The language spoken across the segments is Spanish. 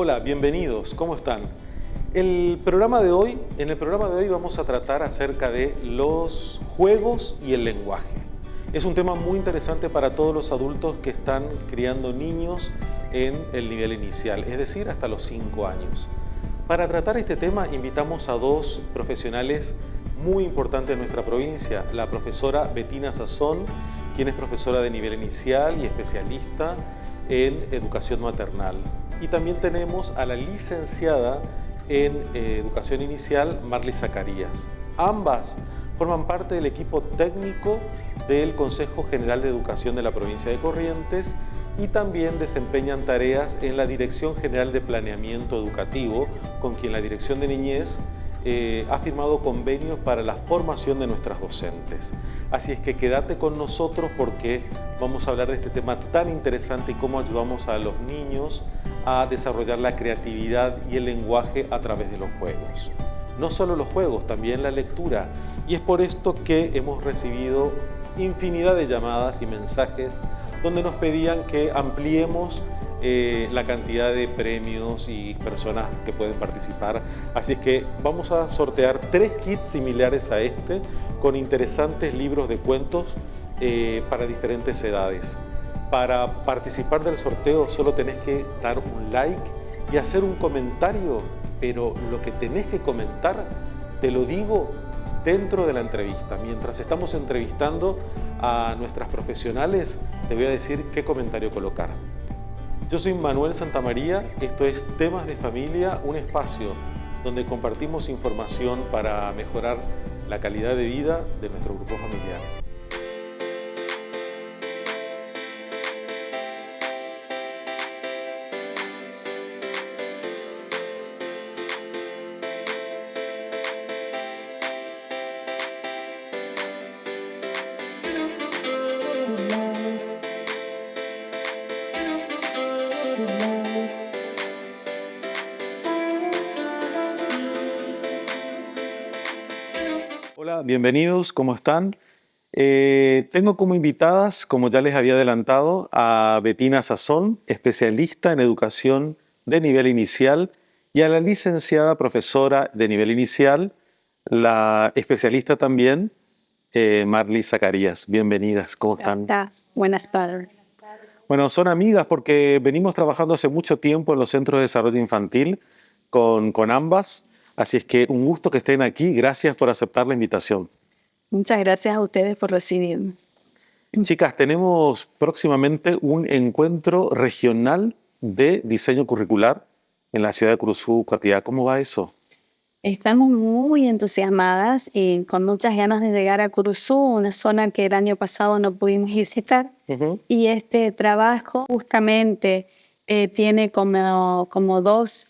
Hola, bienvenidos, ¿cómo están? En el programa de hoy vamos a tratar acerca de los juegos y el lenguaje. Es un tema muy interesante para todos los adultos que están criando niños en el nivel inicial, es decir, hasta los 5 años. Para tratar este tema invitamos a dos profesionales muy importantes de nuestra provincia, la profesora Bettina Sazón, quien es profesora de nivel inicial y especialista en educación maternal. Y también tenemos a la licenciada en educación inicial, Marly Zacarías. Ambas forman parte del equipo técnico del Consejo General de Educación de la provincia de Corrientes y también desempeñan tareas en la Dirección General de Planeamiento Educativo, con quien la Dirección de Niñez ha firmado convenios para la formación de nuestras docentes. Así es que quédate con nosotros porque vamos a hablar de este tema tan interesante y cómo ayudamos a los niños a desarrollar la creatividad y el lenguaje a través de los juegos. No solo los juegos, también la lectura. Y es por esto que hemos recibido infinidad de llamadas y mensajes donde nos pedían que ampliemos la cantidad de premios y personas que pueden participar. Así es que vamos a sortear 3 kits similares a este con interesantes libros de cuentos para diferentes edades. Para participar del sorteo solo tenés que dar un like y hacer un comentario, pero lo que tenés que comentar, te lo digo dentro de la entrevista. Mientras estamos entrevistando a nuestras profesionales, te voy a decir qué comentario colocar. Yo soy Manuel Santamaría, esto es Temas de Familia, un espacio donde compartimos información para mejorar la calidad de vida de nuestro grupo familiar. Hola, bienvenidos, ¿cómo están? Tengo como invitadas, como ya les había adelantado, a Bettina Sazón, especialista en educación de nivel inicial, y a la licenciada profesora de nivel inicial, la especialista también, Marly Zacarías. Bienvenidas, ¿cómo están? Gracias. Buenas tardes. Bueno, son amigas porque venimos trabajando hace mucho tiempo en los centros de desarrollo infantil con ambas, así es que un gusto que estén aquí. Gracias por aceptar la invitación. Muchas gracias a ustedes por recibirme. Chicas, tenemos próximamente un encuentro regional de diseño curricular en la ciudad de Curuzú, Capiatá. ¿Cómo va eso? Estamos muy entusiasmadas y con muchas ganas de llegar a Curuzú, una zona que el año pasado no pudimos visitar. Y este trabajo justamente tiene como dos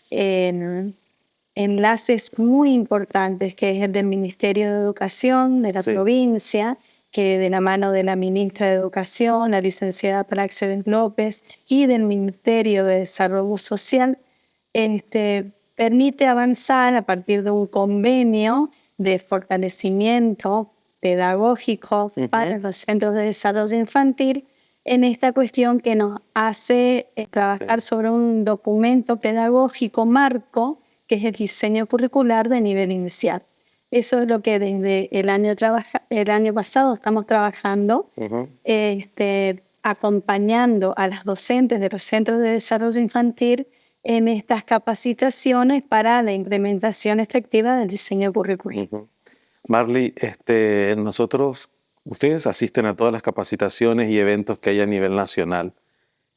enlaces muy importantes, que es el del Ministerio de Educación de la Sí. provincia, que de la mano de la ministra de Educación, la licenciada Praxedis López, y del Ministerio de Desarrollo Social, permite avanzar a partir de un convenio de fortalecimiento pedagógico para los centros de desarrollo infantil en esta cuestión que nos hace trabajar sobre un documento pedagógico marco que es el diseño curricular de nivel inicial. Eso es lo que desde el año pasado estamos trabajando, acompañando a las docentes de los centros de desarrollo infantil en estas capacitaciones para la implementación efectiva del diseño curricular. Marly, ustedes asisten a todas las capacitaciones y eventos que hay a nivel nacional.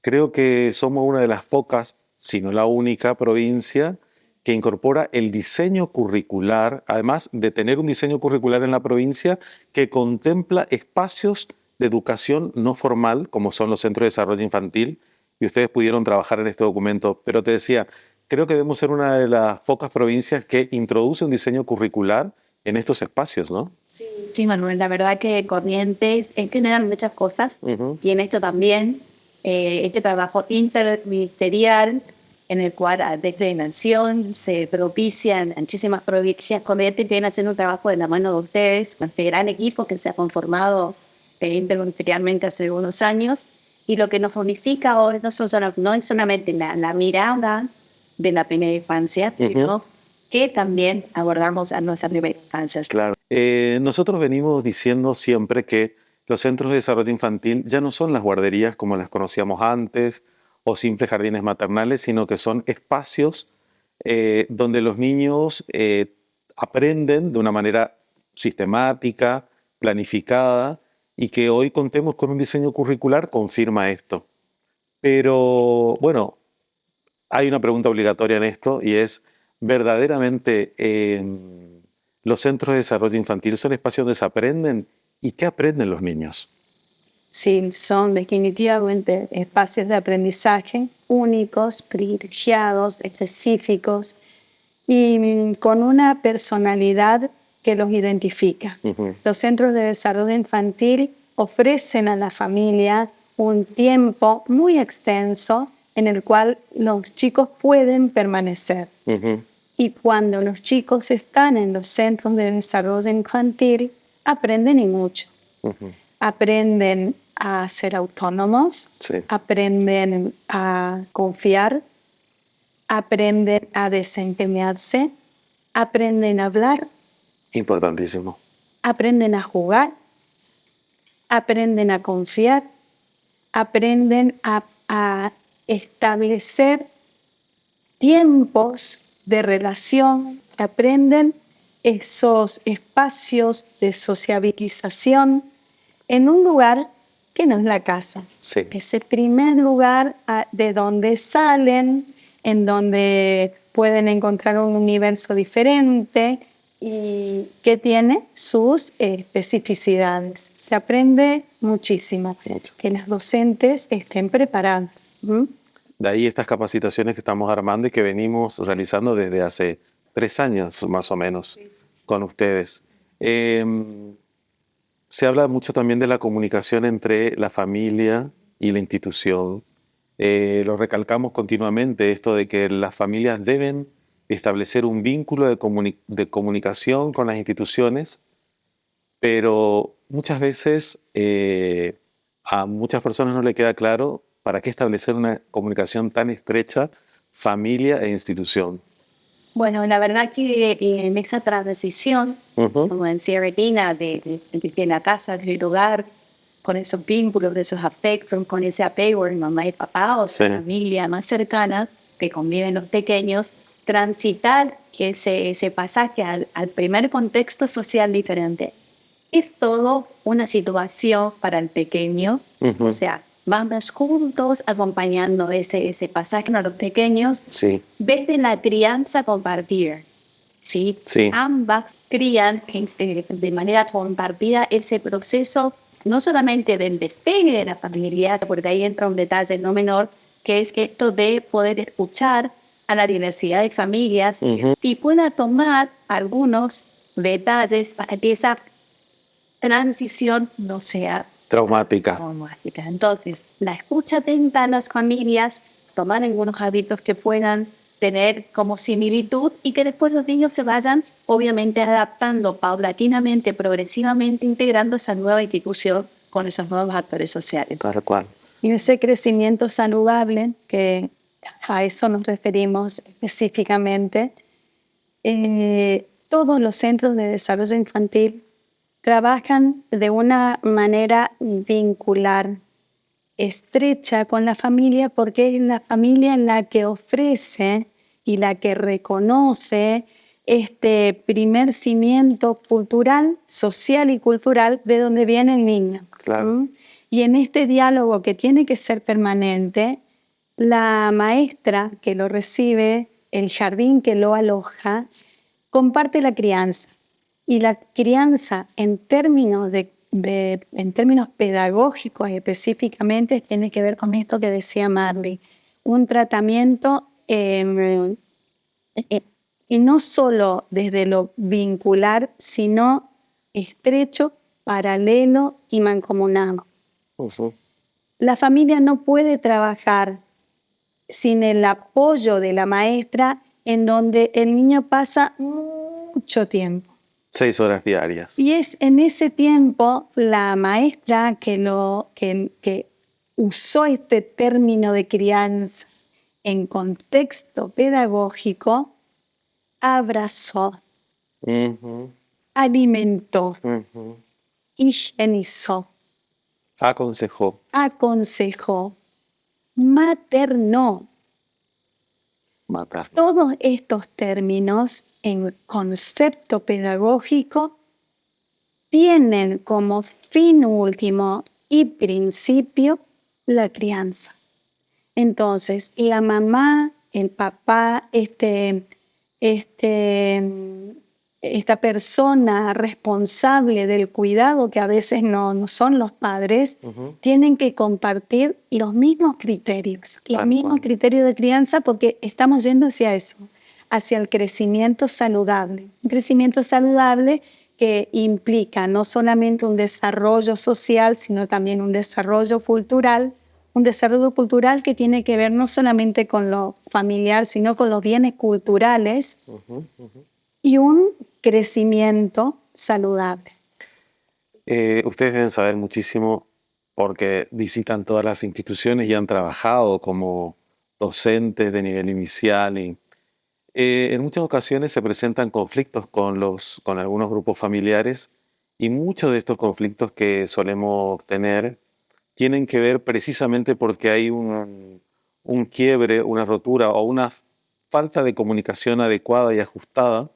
Creo que somos una de las pocas, si no la única provincia que incorpora el diseño curricular, además de tener un diseño curricular en la provincia que contempla espacios de educación no formal, como son los centros de desarrollo infantil, y ustedes pudieron trabajar en este documento. Pero te decía, creo que debemos ser una de las pocas provincias que introduce un diseño curricular en estos espacios, ¿no? Sí, Manuel, la verdad que Corrientes en general muchas cosas, y en esto también, este trabajo interministerial en el cual desde Nación se propicia en muchísimas provincias. Corrientes viene haciendo un trabajo de la mano de ustedes, con este gran equipo que se ha conformado interministerialmente hace unos años, y lo que nos unifica hoy no es solamente la mirada de la primera infancia, sino que también abordamos a nuestra primera infancia. Claro. Nosotros venimos diciendo siempre que los centros de desarrollo infantil ya no son las guarderías como las conocíamos antes o simples jardines maternales, sino que son espacios donde los niños aprenden de una manera sistemática, planificada, y que hoy contemos con un diseño curricular confirma esto. Pero bueno, hay una pregunta obligatoria en esto y es, ¿verdaderamente los centros de desarrollo infantil son espacios donde se aprenden? ¿Y qué aprenden los niños? Sí, son definitivamente espacios de aprendizaje únicos, privilegiados, específicos y con una personalidad que los identifica. Los centros de desarrollo infantil ofrecen a la familia un tiempo muy extenso en el cual los chicos pueden permanecer. Y cuando los chicos están en los centros de desarrollo infantil, aprenden y mucho. Aprenden a ser autónomos, Sí, aprenden a confiar, aprenden a desempeñarse, aprenden a hablar, importantísimo. aprenden a jugar, aprenden a confiar, aprenden a establecer tiempos de relación, aprenden esos espacios de sociabilización en un lugar que no es la casa. Sí, Ese primer lugar de donde salen, en donde pueden encontrar un universo diferente y que tiene sus especificidades. Se aprende muchísimo, mucho. que los docentes estén preparados. De ahí estas capacitaciones que estamos armando y que venimos realizando desde hace 3 años más o menos con ustedes. Se habla mucho también de la comunicación entre la familia y la institución. Lo recalcamos continuamente, esto de que las familias deben establecer un vínculo de comunicación con las instituciones, pero muchas veces a muchas personas no le queda claro para qué establecer una comunicación tan estrecha, familia e institución. Bueno, la verdad que en esa transición, como decía Regina, de la casa, del hogar, con esos vínculos, esos afectos, con ese apego de mamá y papá o Sí. familia más cercana que conviven los pequeños, transitar ese pasaje al primer contexto social diferente. Es todo una situación para el pequeño, o sea, vamos juntos acompañando ese pasaje a los pequeños Sí, desde la crianza compartida, ¿sí? sí, Ambas crían de manera compartida ese proceso, no solamente del despegue de la familia, porque ahí entra un detalle no menor, que es que esto de poder escuchar a la diversidad de familias y pueda tomar algunos detalles para que esa transición no sea traumática. traumática. Entonces, la escucha atenta a las familias, tomar algunos hábitos que puedan tener como similitud y que después los niños se vayan, obviamente, adaptando paulatinamente, progresivamente, integrando esa nueva institución con esos nuevos actores sociales. Tal cual. Y ese crecimiento saludable, que a eso nos referimos específicamente, todos los centros de desarrollo infantil trabajan de una manera vincular, estrecha con la familia, porque es la familia la que ofrece y la que reconoce este primer cimiento cultural, social y cultural de donde viene el niño. Claro. Y en este diálogo que tiene que ser permanente, la maestra que lo recibe, el jardín que lo aloja, comparte la crianza. Y la crianza en términos en términos pedagógicos específicamente tiene que ver con esto que decía Marley, un tratamiento y no solo desde lo vincular, sino estrecho, paralelo y mancomunado. La familia no puede trabajar sin el apoyo de la maestra, en donde el niño pasa mucho tiempo. 6 horas diarias. Y es en ese tiempo la maestra que usó este término de crianza, en contexto pedagógico, abrazó, Ujú, alimentó, ujú. higienizó, Aconsejó. aconsejó, maternó. Matarlo. Todos estos términos en concepto pedagógico tienen como fin último y principio la crianza. Entonces, la mamá, el papá, esta persona responsable del cuidado, que a veces no son los padres, Ujú, tienen que compartir los mismos tal cual. criterios de crianza, porque estamos yendo hacia eso, hacia el crecimiento saludable. Un crecimiento saludable que implica no solamente un desarrollo social, sino también un desarrollo cultural que tiene que ver no solamente con lo familiar, sino con los bienes culturales Ujú, ujú. y un crecimiento saludable. Ustedes deben saber muchísimo porque visitan todas las instituciones y han trabajado como docentes de nivel inicial y en muchas ocasiones se presentan conflictos con algunos grupos familiares y muchos de estos conflictos que solemos tener tienen que ver precisamente porque hay un quiebre, una rotura o una falta de comunicación adecuada y ajustada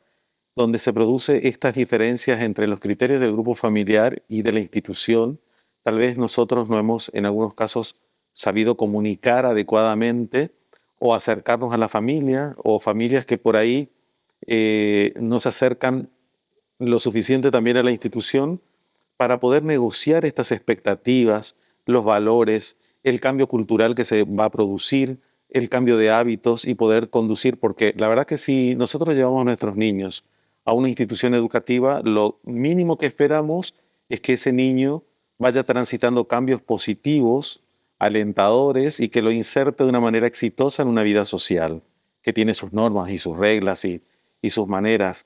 donde se produce estas diferencias entre los criterios del grupo familiar y de la institución. Tal vez nosotros no hemos, en algunos casos, sabido comunicar adecuadamente o acercarnos a la familia o familias que por ahí no se acercan lo suficiente también a la institución para poder negociar estas expectativas, los valores, el cambio cultural que se va a producir, el cambio de hábitos y poder conducir, porque la verdad que si nosotros llevamos a nuestros niños a una institución educativa, lo mínimo que esperamos es que ese niño vaya transitando cambios positivos, alentadores y que lo inserte de una manera exitosa en una vida social, que tiene sus normas y sus reglas y sus maneras.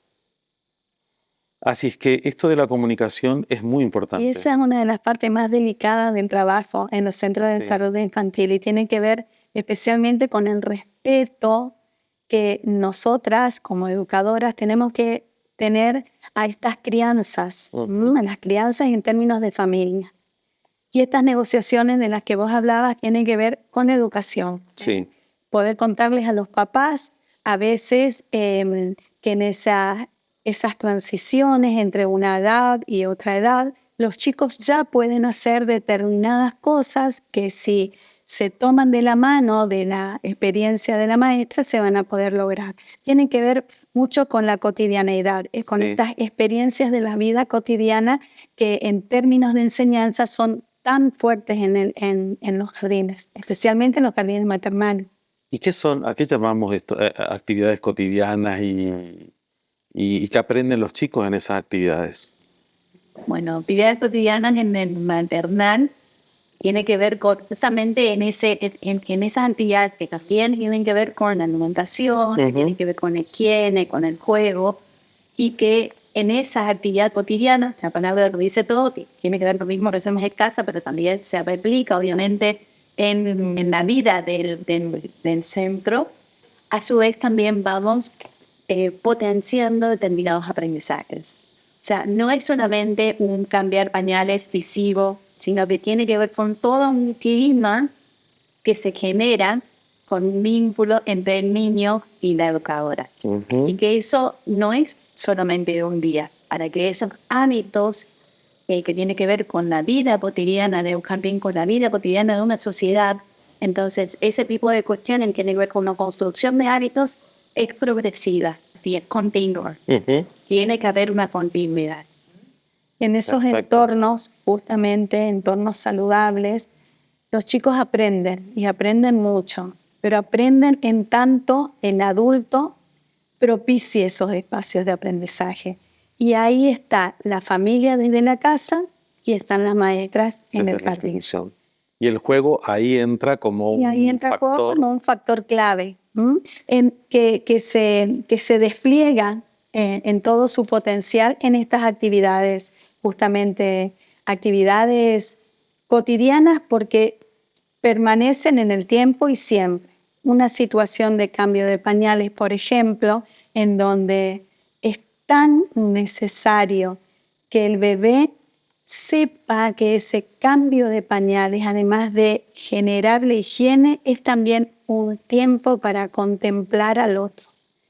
Así es que esto de la comunicación es muy Y importante. esa es una de las partes más delicadas del trabajo en los centros de Sí. desarrollo infantil y tiene que ver especialmente con el respeto que nosotras como educadoras tenemos que tener a estas crianzas, Ujú. a las crianzas en términos de familia. Y estas negociaciones de las que vos hablabas tienen que ver con educación. Sí, Poder contarles a los papás a veces que en esas transiciones entre una edad y otra edad, los chicos ya pueden hacer determinadas cosas que si se toman de la mano de la experiencia de la maestra se van a poder lograr. Tienen que ver mucho con la cotidianeidad, con sí. estas experiencias de la vida cotidiana que en términos de enseñanza son tan fuertes en los jardines, especialmente en los jardines maternales. ¿Y qué son, a qué llamamos esto, actividades cotidianas y qué aprenden los chicos en esas actividades? Bueno, actividades cotidianas en el maternal tiene que ver con, justamente en esas actividades que también tienen que ver con la alimentación, que tienen Ujú. que ver con la higiene, con el juego, y que en esas actividades cotidianas, la palabra lo dice todo, que tiene que ver lo mismo que hacemos en casa, pero también se replica obviamente en la vida del centro. A su vez también vamos potenciando determinados aprendizajes. O sea, no es solamente un cambiar pañales visivo, sino que tiene que ver con todo un clima que se genera con un vínculo entre el niño y la educadora. Y Ujú. que eso no es solamente de un día, para que esos hábitos que tienen que ver con la vida cotidiana de un jardín, con la vida cotidiana de una sociedad, entonces ese tipo de cuestiones que tienen que ver con la construcción de hábitos es progresiva y es continua. Ujú. Tiene que haber una continuidad. En esos Perfecto. entornos, justamente entornos saludables, los chicos aprenden y aprenden mucho, pero aprenden en tanto el adulto propicie esos espacios de aprendizaje. Y ahí está la familia desde la casa y están las maestras en Desde el la jardín. institución. Y el juego ahí entra como Y ahí un entra el juego factor. como un factor clave, que se despliega en todo su potencial en estas actividades, justamente actividades cotidianas porque permanecen en el tiempo y siempre. una situación de cambio de pañales, por ejemplo, en donde es tan necesario que el bebé sepa que ese cambio de pañales, además de generarle higiene, es también un tiempo para contemplar al otro,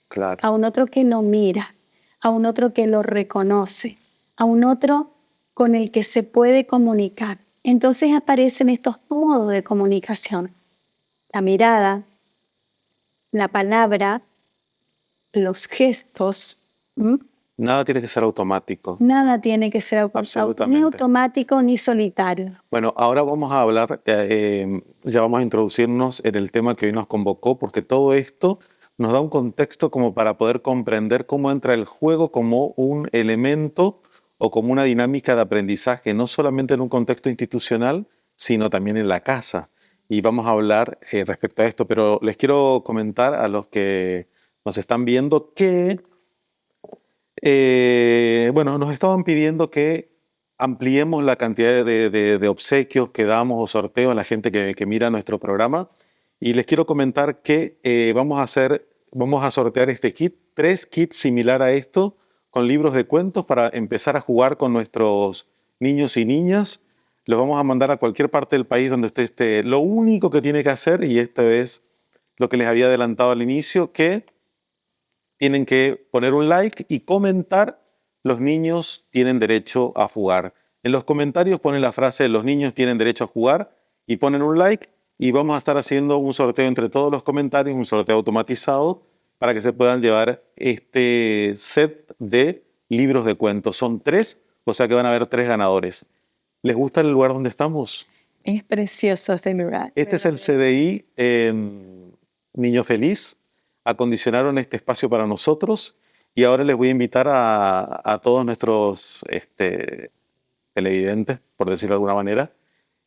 Claro. a un otro que lo mira, a un otro que lo reconoce, a un otro con el que se puede comunicar. Entonces aparecen estos modos de comunicación: la mirada, la palabra, los gestos. ¿M? Nada tiene que ser automático. Nada tiene que ser ni Absolutamente. automático ni solitario. Bueno, ahora vamos a hablar, ya vamos a introducirnos en el tema que hoy nos convocó, porque todo esto nos da un contexto como para poder comprender cómo entra el juego como un elemento o como una dinámica de aprendizaje, no solamente en un contexto institucional, sino también en la casa. Y vamos a hablar respecto a esto, pero les quiero comentar a los que nos están viendo que bueno, nos estaban pidiendo que ampliemos la cantidad de obsequios que damos o sorteos a la gente que mira nuestro programa. Y les quiero comentar que vamos a sortear este kit, 3 kits similar a esto, con libros de cuentos para empezar a jugar con nuestros niños y niñas. Los vamos a mandar a cualquier parte del país donde usted esté. Lo único que tiene que hacer, y esto es lo que les había adelantado al inicio, que tienen que poner un like y comentar: los niños tienen derecho a jugar. En los comentarios ponen la frase: los niños tienen derecho a jugar, y ponen un like, y vamos a estar haciendo un sorteo entre todos los comentarios, un sorteo automatizado para que se puedan llevar este set de libros de cuentos. Son 3, o sea que van a haber 3 ganadores. ¿Les gusta el lugar donde estamos? Es precioso este lugar. Este es el CDI Niño Feliz. Acondicionaron este espacio para nosotros y ahora les voy a invitar a todos nuestros televidentes, por decirlo de alguna manera,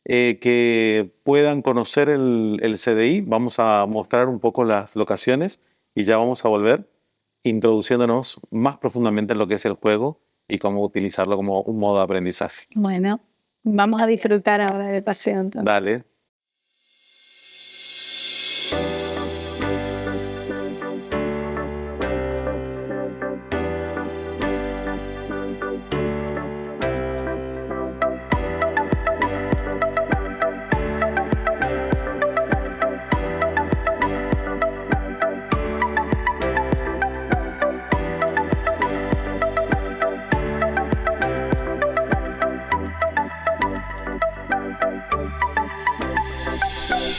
que puedan conocer el CDI. Vamos a mostrar un poco las locaciones y ya vamos a volver introduciéndonos más profundamente en lo que es el juego y cómo utilizarlo como un modo de aprendizaje. Bueno, vamos a disfrutar ahora del paseo entonces. Dale.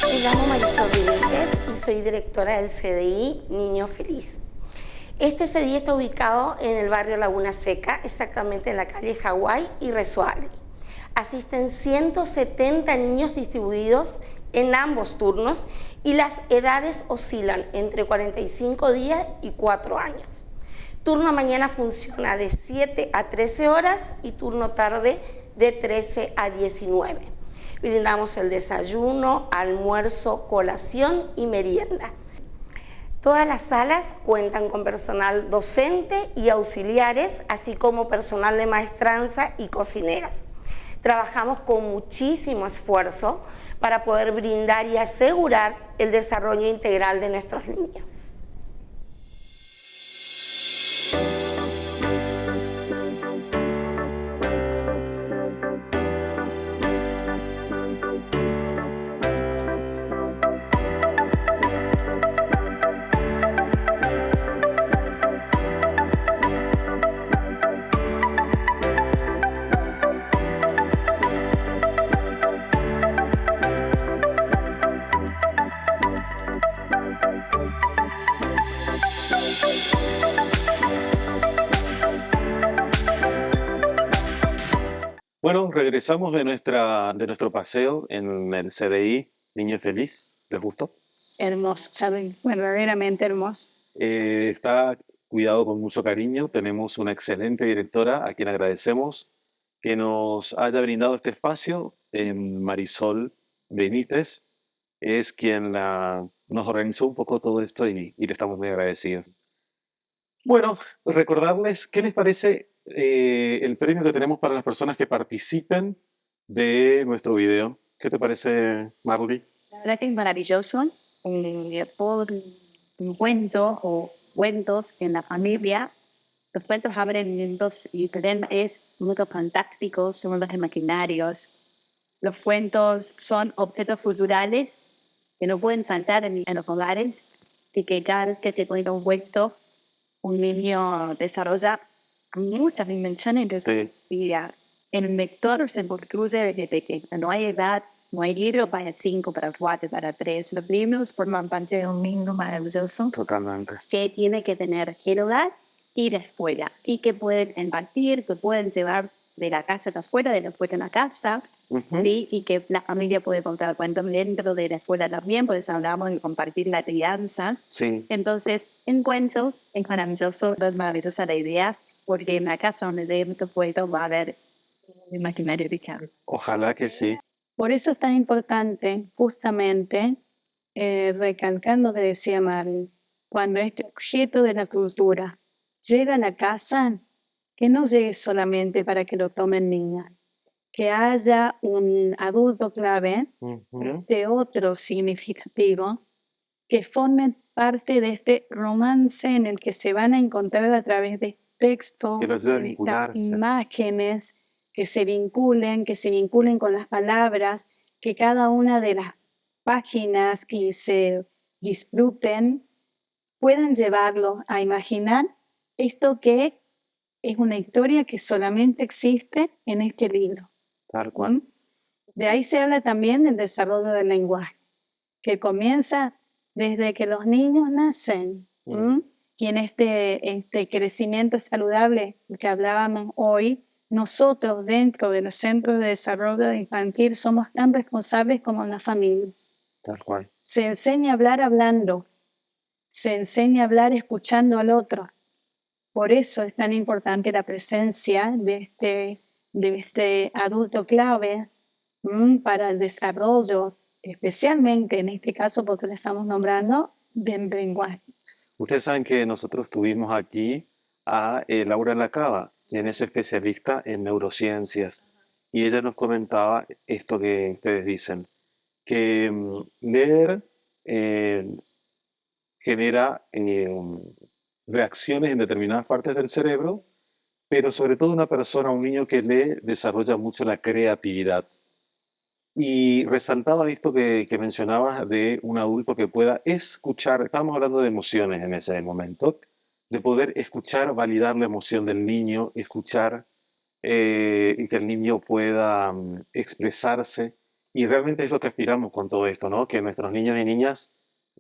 Me llamo Marisol Benítez y soy directora del CDI Niño Feliz. Este CDI está ubicado en el barrio Laguna Seca, exactamente en la calle Hawái y Rezuagri. Asisten 170 niños distribuidos en ambos turnos y las edades oscilan entre 45 días y 4 años. Turno mañana funciona de 7 a 13 horas y turno tarde de 13 a 19. Brindamos el desayuno, almuerzo, colación y merienda. Todas las salas cuentan con personal docente y auxiliares, así como personal de maestranza y cocineras. Trabajamos con muchísimo esfuerzo para poder brindar y asegurar el desarrollo integral de nuestros niños. Bueno, regresamos de nuestro paseo en el CDI Niño Feliz. ¿Les gustó? Hermoso, ¿saben? Bueno, verdaderamente hermoso. Está cuidado con mucho cariño. Tenemos una excelente directora a quien agradecemos que nos haya brindado este espacio. Marisol Benítez es quien nos organizó un poco todo esto y le estamos muy agradecidos. Bueno, recordarles, ¿qué les parece el premio que tenemos para las personas que participen de nuestro video? ¿Qué te parece, Marley? La verdad que es maravilloso. por un cuento o cuentos en la familia. Los cuentos abren mundos diferentes, mundos fantásticos, mundos imaginarios. Los cuentos son objetos culturales que no pueden faltar en los hogares y que cada vez que se cuenta un cuento, un niño desarrolla muchas dimensiones de su Sí, vida. El lector se construye desde pequeño. No hay edad, no hay libro para 5, para 4, para 3. Los libros forman parte de un mundo maravilloso totalmente. que tiene que tener el hogar y la escuela, y que pueden impartir, que pueden llevar de la casa a afuera, de la escuela a la casa, Ujú. ¿sí? Y que la familia puede contar cuentos dentro de la escuela también, por eso hablamos de compartir la crianza. Sí, Entonces, en cuento es maravillosa la idea, porque en la casa donde se estos cuentos va a haber un imaginario rico. ojalá que sí. Por eso es tan importante, justamente, recalcando lo que decía Mari, cuando este objeto de la cultura llega a la casa, que no llegue solamente para que lo tomen niñas, que haya un adulto clave Ujú. de otro significativo, que formen parte de este romance en el que se van a encontrar a través de textos, Que los ayude a de estas vincularse. imágenes, que se vinculen con las palabras, que cada una de las páginas que se disfruten puedan llevarlo a imaginar esto que es una historia que solamente existe en este libro. Tal cual. ¿Mm? De ahí se habla también del desarrollo del lenguaje, que comienza desde que los niños nacen. Mm. Y en este crecimiento saludable que hablábamos hoy, nosotros dentro de los centros de desarrollo infantil somos tan responsables como las familias. Tal cual. Se enseña a hablar hablando, se enseña a hablar escuchando al otro. Por eso es tan importante la presencia de este adulto clave para el desarrollo, especialmente en este caso porque lo estamos nombrando, del lenguaje. Ustedes saben que nosotros tuvimos aquí a Laura Lacaba, quien es especialista en neurociencias, y ella nos comentaba esto que ustedes dicen, que leer eh, genera reacciones en determinadas partes del cerebro, pero sobre todo una persona, un niño que lee, desarrolla mucho la creatividad. Y resaltaba esto que mencionabas de un adulto que pueda escuchar, estábamos hablando de emociones en ese momento, de poder escuchar, validar la emoción del niño, escuchar y que el niño pueda expresarse. Y realmente es lo que aspiramos con todo esto, ¿no? Que nuestros niños y niñas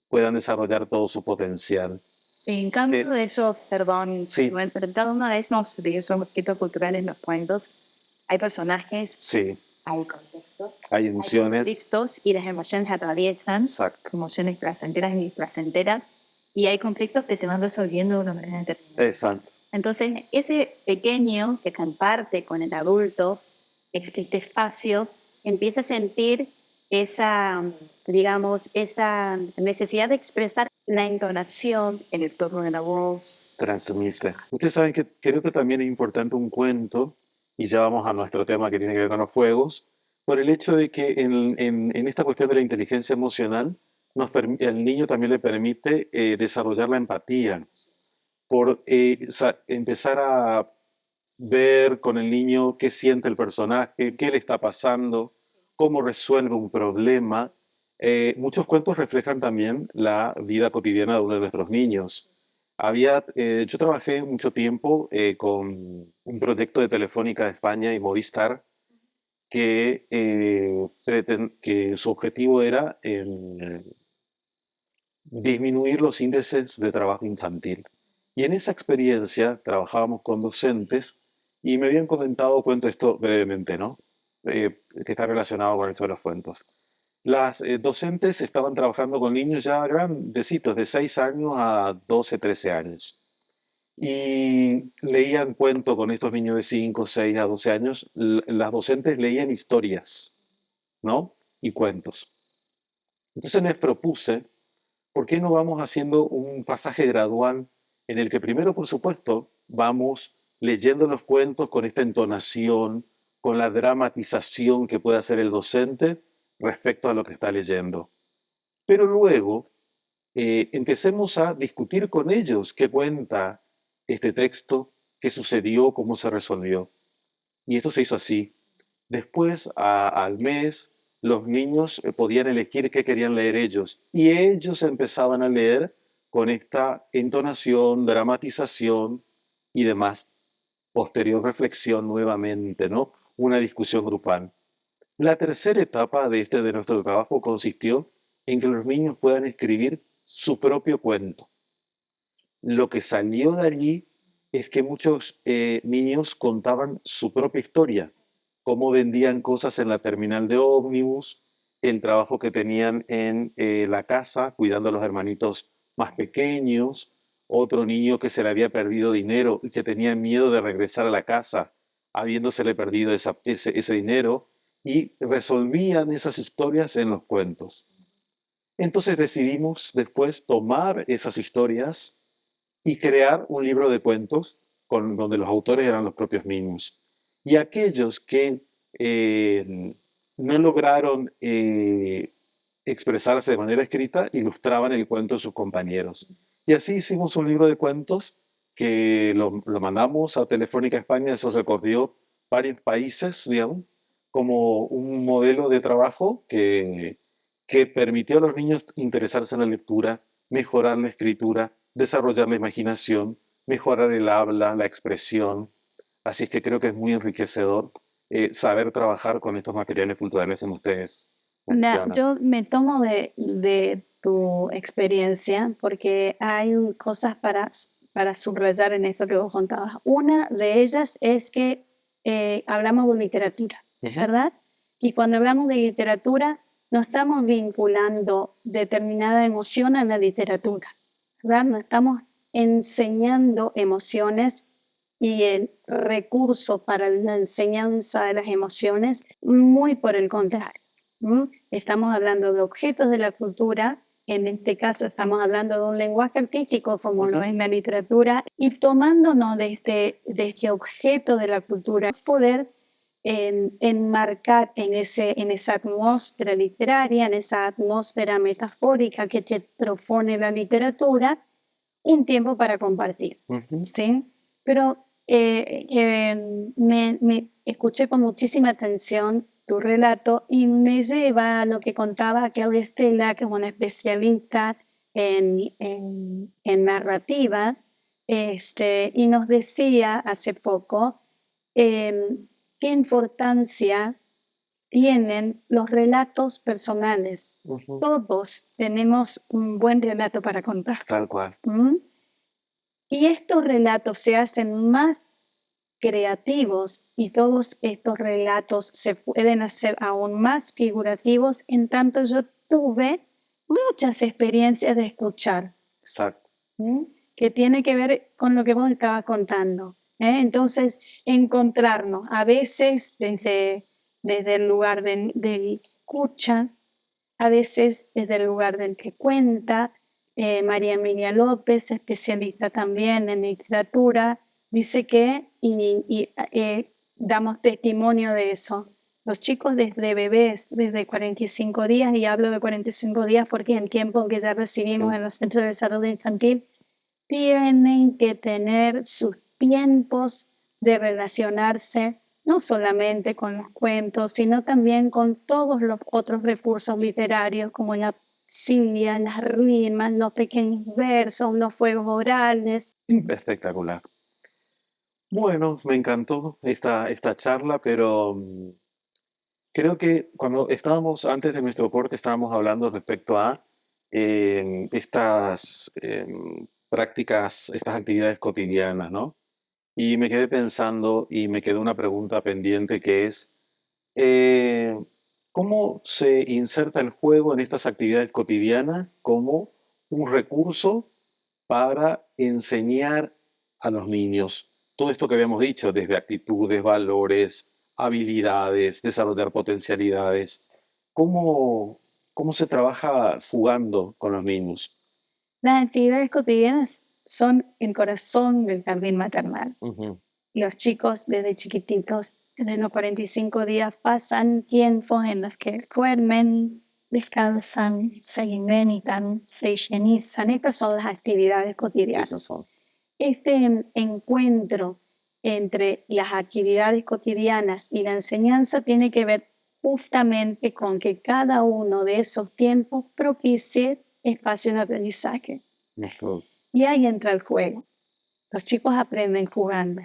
puedan desarrollar todo su potencial. Sí, en cambio de eso, perdón, Sí. pero cada uno de esos objetos culturales en los cuentos, hay personajes, Sí, hay contextos, hay hay emociones. conflictos y las emociones atraviesan, Exacto. emociones placenteras y displacenteras, y hay conflictos que se van resolviendo de una manera determinada. Exacto. Entonces, ese pequeño que comparte con el adulto este espacio empieza a sentir esa, digamos, esa necesidad de expresar la entonación, el tono de la voz. Transmite. Ustedes saben que creo que también es importante un cuento, y ya vamos a nuestro tema que tiene que ver con los juegos, por el hecho de que en esta cuestión de la inteligencia emocional, el niño también le permite desarrollar la empatía, por empezar a ver con el niño qué siente el personaje, qué le está pasando, cómo resuelve un problema. Muchos cuentos reflejan también la vida cotidiana de uno de nuestros niños. Yo trabajé mucho tiempo con un proyecto de Telefónica de España y Movistar que su objetivo era disminuir los índices de trabajo infantil. Y en esa experiencia trabajábamos con docentes y me habían comentado, cuento esto brevemente, ¿no? Que está relacionado con esto de los cuentos. Las docentes estaban trabajando con niños ya grandecitos, de 6 años a 12, 13 años. Y leían cuentos con estos niños de 5, 6 a 12 años. Las docentes leían historias, ¿no? Y cuentos. Entonces les propuse, ¿por qué no vamos haciendo un pasaje gradual en el que primero, por supuesto, vamos leyendo los cuentos con esta entonación, con la dramatización que puede hacer el docente respecto a lo que está leyendo? pero luego empecemos a discutir con ellos qué cuenta este texto, qué sucedió, cómo se resolvió. Y esto se hizo así. Después, al mes, los niños podían elegir qué querían leer ellos y ellos empezaban a leer con esta entonación, dramatización y demás. Posterior reflexión nuevamente, ¿no? Una discusión grupal. La tercera etapa de nuestro trabajo consistió en que los niños puedan escribir su propio cuento. Lo que salió de allí es que muchos niños contaban su propia historia, cómo vendían cosas en la terminal de ómnibus, el trabajo que tenían en la casa cuidando a los hermanitos más pequeños, otro niño que se le había perdido dinero y que tenía miedo de regresar a la casa habiéndosele perdido ese dinero, y resolvían esas historias en los cuentos. Entonces decidimos después tomar esas historias y crear un libro de cuentos donde los autores eran los propios niños. Y aquellos que no lograron expresarse de manera escrita, ilustraban el cuento de sus compañeros. Y así hicimos un libro de cuentos que lo mandamos a Telefónica España, eso recorrió varios países, digamos, como un modelo de trabajo que permitió a los niños interesarse en la lectura, mejorar la escritura, desarrollar la imaginación, mejorar el habla, la expresión. Así es que creo que es muy enriquecedor saber trabajar con estos materiales culturales como ustedes mencionan. Yo me tomo de tu experiencia porque hay cosas para subrayar en esto que vos contabas. Una de ellas es que hablamos de literatura, ¿verdad? Y cuando hablamos de literatura, no estamos vinculando determinada emoción a la literatura, ¿verdad? No estamos enseñando emociones y el recurso para la enseñanza de las emociones, muy por el contrario. Estamos hablando de objetos de la cultura, en este caso estamos hablando de un lenguaje artístico como lo es la literatura, y tomándonos de este objeto de la cultura, poder enmarcar en esa atmósfera literaria, en esa atmósfera metafórica que te propone la literatura, un tiempo para compartir, ¿sí? Pero me escuché con muchísima atención tu relato y me lleva a lo que contaba Claudia Estela, que es una especialista en narrativa, y nos decía hace poco qué importancia tienen los relatos personales. Todos tenemos un buen relato para contar. Tal cual. Y estos relatos se hacen más creativos y todos estos relatos se pueden hacer aún más figurativos en tanto yo tuve muchas experiencias de escuchar. Exacto. Que tiene que ver con lo que vos estabas contando. Entonces, encontrarnos a veces desde el lugar del escucha, a veces desde el lugar del que cuenta. María Emilia López, especialista también en literatura, dice que, y damos testimonio de eso, los chicos desde bebés, desde 45 días, y hablo de 45 días porque es el tiempo que ya recibimos en los centros de desarrollo infantil, tienen que tener sus tiempos de relacionarse no solamente con los cuentos, sino también con todos los otros recursos literarios como la poesía, las rimas, los pequeños versos, los juegos orales. Espectacular. Bueno, me encantó esta charla, pero creo que cuando estábamos antes de nuestro corte estábamos hablando respecto a estas prácticas, estas actividades cotidianas, ¿no? Y me quedé pensando y me quedó una pregunta pendiente que es, ¿cómo se inserta el juego en estas actividades cotidianas como un recurso para enseñar a los niños todo esto que habíamos dicho, desde actitudes, valores, habilidades, desarrollar potencialidades? ¿Cómo se trabaja jugando con los niños? Las actividades cotidianas son el corazón del jardín maternal. Los chicos desde chiquititos, desde los 45 días, pasan tiempos en los que duermen, descansan, se alimentan, se higienizan. Estas son las actividades cotidianas. Esos son. Este encuentro entre las actividades cotidianas y la enseñanza tiene que ver justamente con que cada uno de esos tiempos propicie espacio de aprendizaje. Ujú. Y ahí entra el juego. Los chicos aprenden jugando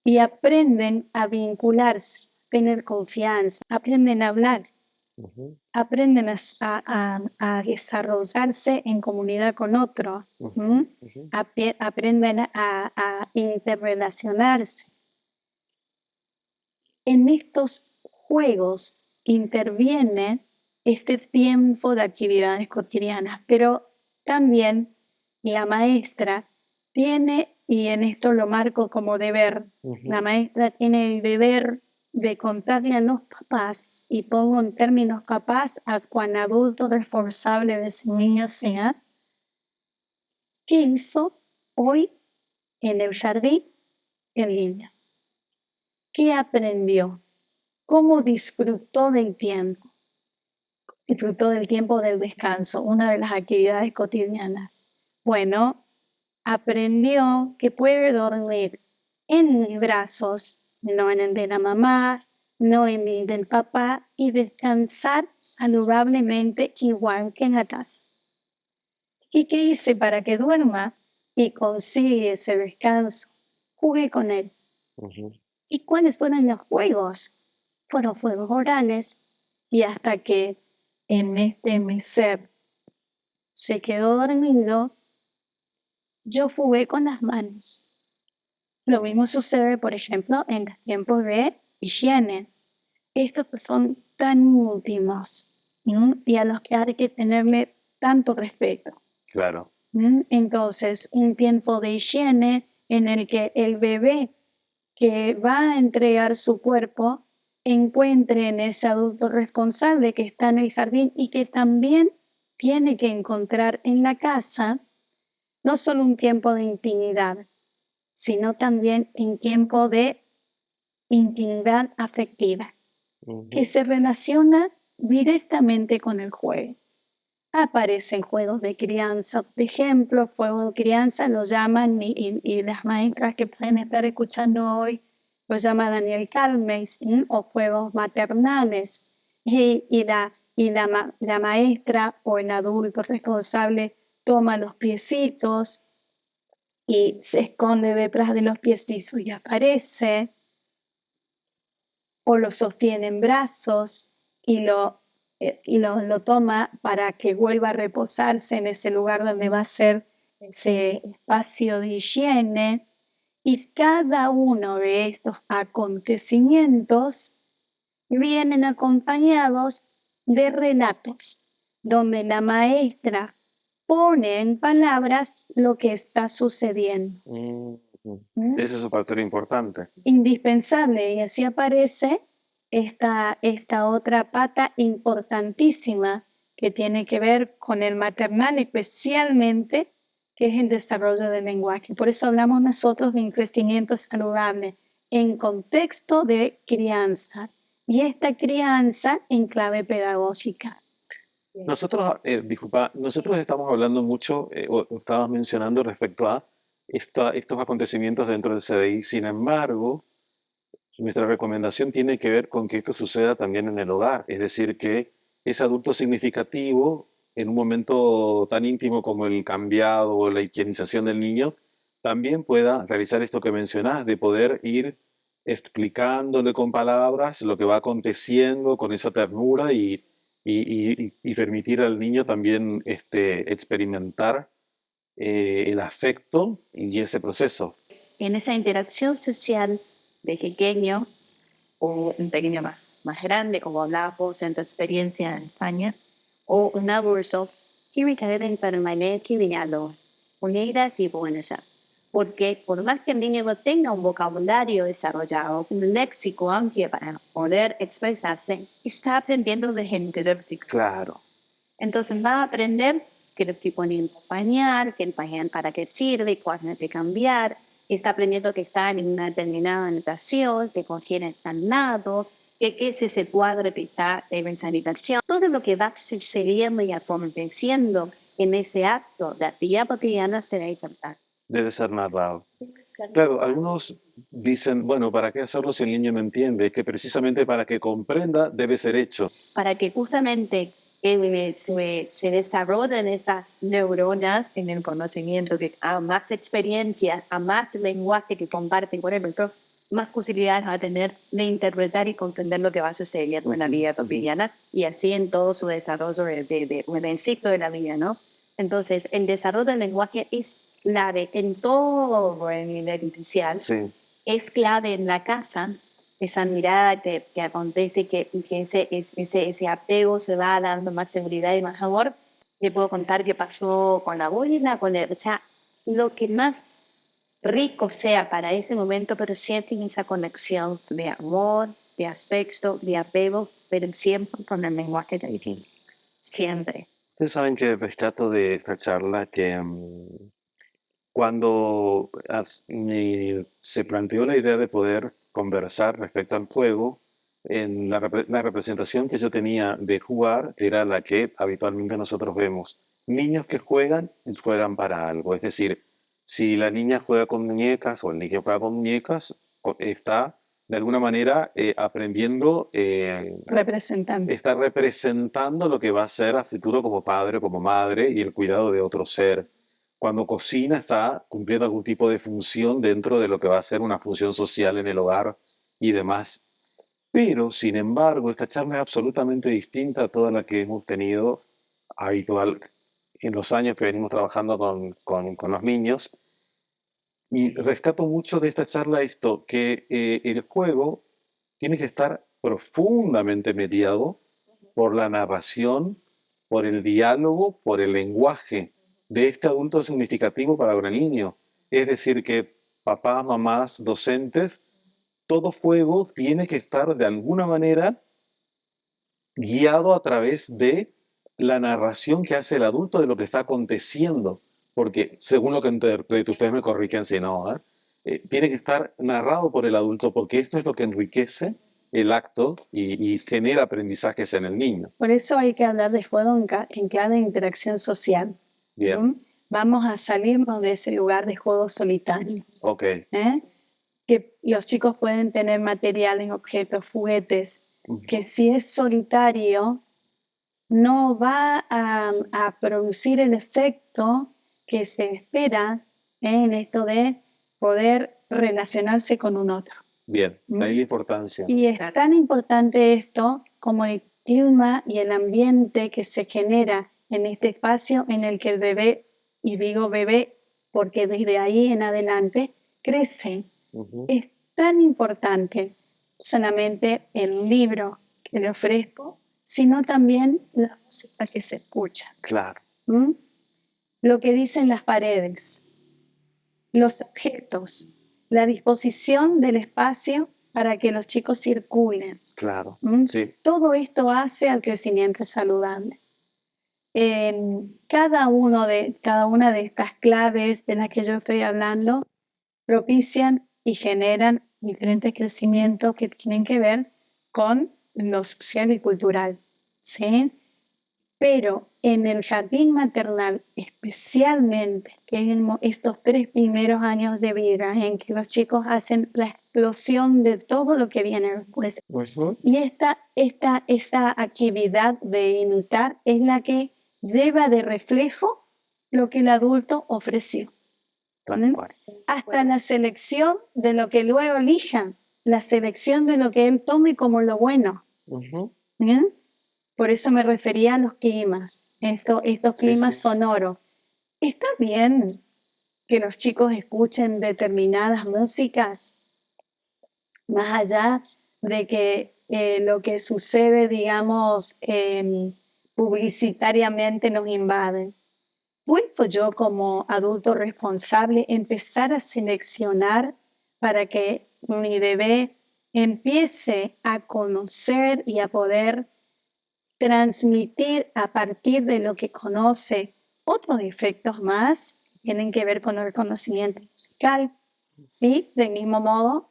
y aprenden a vincularse, tener confianza, aprenden a hablar, Ujú, aprenden a desarrollarse en comunidad con otros, ujú, ujú. aprenden a interrelacionarse. En estos juegos interviene este tiempo de actividades cotidianas, pero también la maestra tiene, y en esto lo marco como deber, la Ujú. maestra tiene el deber de contarle a los papás, y pongo en términos papás a cuán adulto responsable de ese niño sea, qué hizo hoy en el jardín en línea, qué aprendió, cómo disfrutó del tiempo del descanso, una de las actividades cotidianas. Bueno, aprendió que puede dormir en mis brazos, no en el de la mamá, no en el del papá, y descansar saludablemente igual que en la casa. ¿Y qué hice para que duerma y consiga ese descanso? Jugué con él. Ujú. ¿Y cuáles fueron los juegos? Fueron juegos orales, y hasta que en este mi ser se quedó dormido, yo jugué con las manos. Lo mismo sucede, por ejemplo, en los tiempos de higiene. Estos que son tan últimos, ¿no? Y a los que hay que tenerle tanto respeto. Claro. Entonces, un tiempo de higiene en el que el bebé que va a entregar su cuerpo encuentre en ese adulto responsable que está en el jardín y que también tiene que encontrar en la casa no solo un tiempo de intimidad, sino también un tiempo de intimidad afectiva, que Ujú. se relaciona directamente con el juego. Aparecen juegos de crianza, por ejemplo, juegos de crianza lo llaman, y las maestras que pueden estar escuchando hoy lo llama Daniel Carmes, o juegos maternales. La maestra o el adulto responsable toma los piecitos y se esconde detrás de los piecitos y aparece, o lo sostiene en brazos y lo toma para que vuelva a reposarse en ese lugar donde va a ser ese espacio de higiene. Y cada uno de estos acontecimientos vienen acompañados de relatos, donde la maestra pone en palabras lo que está sucediendo. Ujú. ¿Mm? Ese es un factor importante. Indispensable, y así aparece esta otra pata importantísima que tiene que ver con el maternal, especialmente, que es el desarrollo del lenguaje. Por eso hablamos nosotros de un crecimiento saludable en contexto de crianza, y esta crianza en clave pedagógica. Nosotros, disculpa, nosotros estamos hablando mucho, o estabas mencionando respecto a estos acontecimientos dentro del CDI. Sin embargo, nuestra recomendación tiene que ver con que esto suceda también en el hogar, es decir, que ese adulto significativo, en un momento tan íntimo como el cambiado o la higienización del niño, también pueda realizar esto que mencionás, de poder ir explicándole con palabras lo que va aconteciendo con esa ternura y permitir al niño también experimentar el afecto y ese proceso. En esa interacción social de pequeño o un pequeño más grande, como hablabas vos en tu experiencia en España, o un adulto, tiene que haber permanente diálogo, unidad y buena. Porque por más que el niño no tenga un vocabulario desarrollado, un léxico amplio para poder expresarse, está aprendiendo de gente. Claro. Entonces va a aprender que lo estoy poniendo a pañal, que el pañal para qué sirve, cuándo hay que cambiar. Está aprendiendo que está en una determinada anotación, que contiene al lado, qué es ese cuadro que está en visualización, todo lo que va sucediendo y aconteciendo en ese acto de actividad cotidiana se debe contar. Debe ser narrado. Claro, algunos dicen, bueno, ¿para qué hacerlo si el niño no entiende? Que precisamente para que comprenda debe ser hecho. Para que justamente se desarrollen estas neuronas en el conocimiento, que a más experiencias, a más lenguaje que comparten con el otro, más posibilidades va a tener de interpretar y comprender lo que va sucediendo en la vida cotidiana y así en todo su desarrollo del ciclo de la vida, ¿no? Entonces, el desarrollo del lenguaje es clave en todo el nivel inicial. Sí. Es clave en la casa, esa mirada que acontece, que ese apego se va dando más seguridad y más amor. Le puedo contar qué pasó con la abuela, o sea, lo que más rico sea para ese momento, pero sienten esa conexión de amor, de afecto, de apego, pero siempre con el lenguaje de distinto. Siempre. Ustedes saben que rescato de esta charla que cuando se planteó la idea de poder conversar respecto al juego, en la representación que yo tenía de jugar era la que habitualmente nosotros vemos. Niños que juegan y juegan para algo. Es decir, si la niña juega con muñecas o el niño juega con muñecas, está de alguna manera aprendiendo, Representante. está representando lo que va a ser a futuro como padre, como madre y el cuidado de otro ser. Cuando cocina está cumpliendo algún tipo de función dentro de lo que va a ser una función social en el hogar y demás. Pero, sin embargo, esta charla es absolutamente distinta a toda la que hemos tenido habitual en los años que venimos trabajando con los niños. Y rescato mucho de esta charla esto, que el juego tiene que estar profundamente mediado por la narración, por el diálogo, por el lenguaje de este adulto significativo para el niño. Es decir, que papás, mamás, docentes, todo juego tiene que estar de alguna manera guiado a través de la narración que hace el adulto de lo que está aconteciendo. Porque según lo que interpreto, ustedes me corrigen si no, tiene que estar narrado por el adulto porque esto es lo que enriquece el acto y genera aprendizajes en el niño. Por eso hay que hablar de juego en clave de interacción social. Bien, ¿Mm? Vamos a salirnos de ese lugar de juego solitario. ok, Que los chicos pueden tener materiales, objetos, juguetes, que si es solitario no va a producir el efecto que se espera en esto de poder relacionarse con un otro. bien, de ahí la importancia. Y es tan importante esto como el clima y el ambiente que se genera en este espacio en el que el bebé, y digo bebé porque desde ahí en adelante crece. Ujú, Es tan importante solamente el libro que le ofrezco, sino también la música que se escucha. claro, ¿Mm? Lo que dicen las paredes, los objetos, la disposición del espacio para que los chicos circulen. claro, ¿Mm? sí, Todo esto hace al crecimiento saludable. Cada una de estas claves de las que yo estoy hablando propician y generan diferentes crecimientos que tienen que ver con lo social y cultural, ¿sí? Pero en el jardín maternal, especialmente en estos 3 primeros años de vida en que los chicos hacen la explosión de todo lo que viene después. ujú, Y esa actividad de imitar es la que lleva de reflejo lo que el adulto ofreció. tal cual. Hasta la selección de lo que luego elijan, la selección de lo que él tome como lo bueno. Ujú, ¿Bien? Por eso me refería a los climas, estos sí, climas sí, sonoros. Está bien que los chicos escuchen determinadas músicas, más allá de que lo que sucede, digamos, publicitariamente nos invade. ¿Puedo yo como adulto responsable empezar a seleccionar para que mi bebé empiece a conocer y a poder transmitir a partir de lo que conoce otros efectos más que tienen que ver con el conocimiento musical? ¿Sí? Del mismo modo,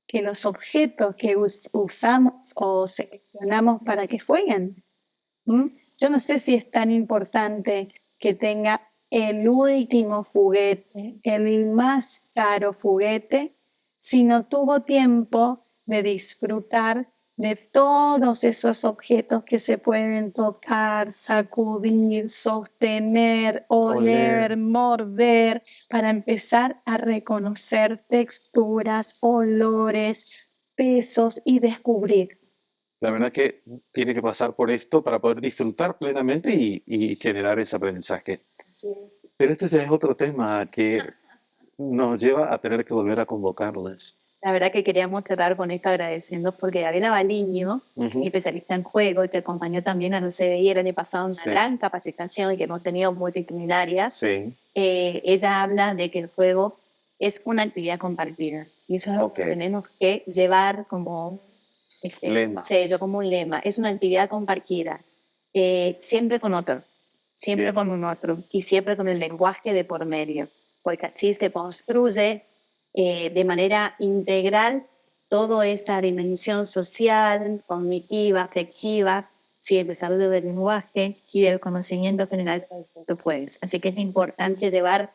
que los objetos que usamos o seleccionamos para que jueguen. ¿Mm? Yo no sé si es tan importante que tenga el último juguete, el más caro juguete, si no tuvo tiempo de disfrutar de todos esos objetos que se pueden tocar, sacudir, sostener, oler, morder, para empezar a reconocer texturas, olores, pesos y descubrir. La verdad que tiene que pasar por esto para poder disfrutar plenamente y generar ese aprendizaje. Así es. Pero este ya es otro tema que nos lleva a tener que volver a convocarles. La verdad que queríamos cerrar con esto agradeciendo porque Gabriela Baliño, Ujú. especialista en juego y que acompañó también a la CBI el año pasado en una Sí. gran capacitación y que hemos tenido multitudinarias, Sí, ella habla de que el juego es una actividad compartida. Y eso es algo que Ok. tenemos que llevar como Lema. sello, como un lema. Es una actividad compartida, siempre con otro, siempre Bien. con un otro y siempre con el lenguaje de por medio, porque así se construye de manera integral toda esta dimensión social, cognitiva, afectiva, sí, el desarrollo del lenguaje y del conocimiento general que tú puedes. Así que es importante llevar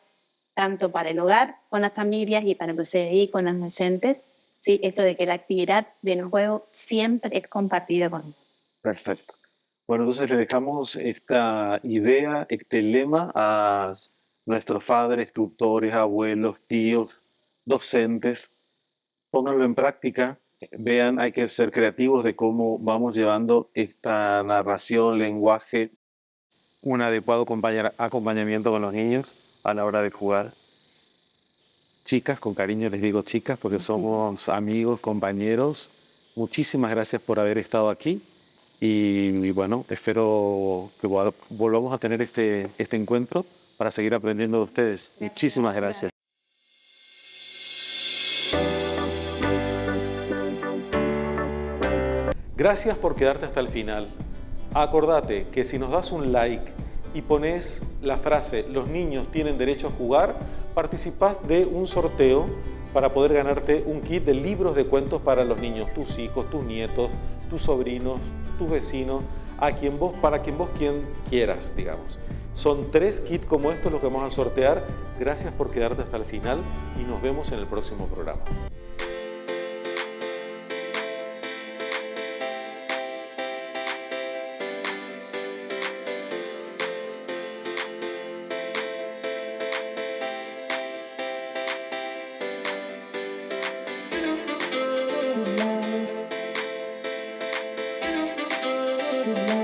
tanto para el hogar con las familias y para el CDI con las docentes, sí, esto de que la actividad del juego siempre es compartida con Perfecto. Bueno, entonces le dejamos esta idea, este lema a nuestros padres, tutores, abuelos, tíos, docentes. Pónganlo en práctica. Vean, hay que ser creativos de cómo vamos llevando esta narración, lenguaje, un adecuado acompañamiento con los niños a la hora de jugar. Chicas, con cariño les digo chicas porque somos amigos, compañeros. Muchísimas gracias por haber estado aquí y bueno, espero que volvamos a tener este encuentro para seguir aprendiendo de ustedes. Muchísimas gracias. Gracias por quedarte hasta el final. Acordate que si nos das un like y pones la frase "los niños tienen derecho a jugar", participás de un sorteo para poder ganarte un kit de libros de cuentos para los niños, tus hijos, tus nietos, tus sobrinos, tus vecinos, para quien vos quieras, digamos. Son 3 kits como estos los que vamos a sortear. Gracias por quedarte hasta el final y nos vemos en el próximo programa. Thank you.